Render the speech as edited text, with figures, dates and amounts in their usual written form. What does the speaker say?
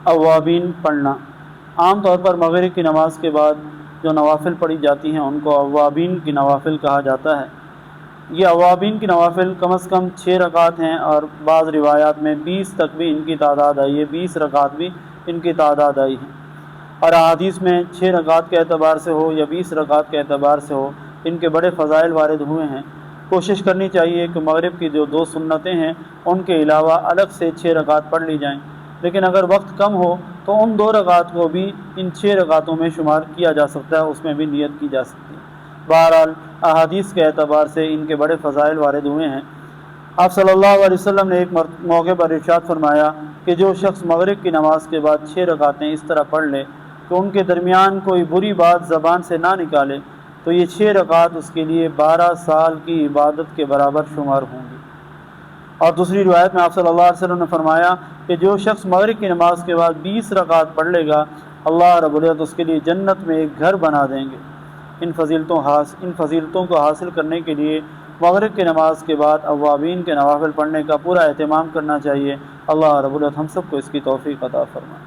अवाबीन पढ़ना। आम तौर पर मगरिब की नमाज के बाद जो नवाफिल पढ़ी जाती हैं उनको अवाबीन की नवाफिल कहा जाता है। ये अवाबीन की नवाफिल कम से कम 6 रकात हैं और बाज़ रिवायात में 20 तक भी इनकी तादाद आई है, 20 रकात भी इनकी तादाद आई है। और अहादीस में 6 रकात के एतबार से हो या 20 रकात के एतबार से हो, इनके बड़े फ़ज़ाइल वारिद हुए हैं। कोशिश करनी चाहिए कि मगरिब की जो 2 सुन्नतें हैं उनके अलावा अलग से 6 रकात पढ़ ली जाएं, लेकिन अगर वक्त कम हो तो उन 2 रकात को भी इन 6 रकातों में शुमार किया जा सकता है, उसमें भी नियत की जा सकती है। बहरहाल अहादीस के एतबार से इनके बड़े फ़ज़ाइल वारिद हुए हैं। आप सल्लल्लाहु अलैहि वसल्लम ने एक मौके पर इरशाद फरमाया कि जो शख्स मगरिब की नमाज के बाद 6 रकातें इस तरह पढ़ ले कि उनके दरमियान कोई बुरी बात ज़बान से ना निकाले, तो ये 6 रकात उसके लिए 12 साल की इबादत के बराबर शुमार होंगी। और दूसरी रिवायत में आप सल्लल्लाहु अलैहि वसल्लम ने फरमाया कि जो शख्स मगरिब की नमाज के बाद 20 रकात पढ़ लेगा, अल्लाह रब्बुल इज़्ज़त उसके लिए जन्नत में एक घर बना देंगे। इन फजीलतों को हासिल करने के लिए मगरिब की नमाज के बाद अवाबीन के नवाफिल पढ़ने का पूरा एहतमाम करना चाहिए। अल्लाह रब्बुल इज़्ज़त हम सबको इसकी तौफीक अता फरमाए।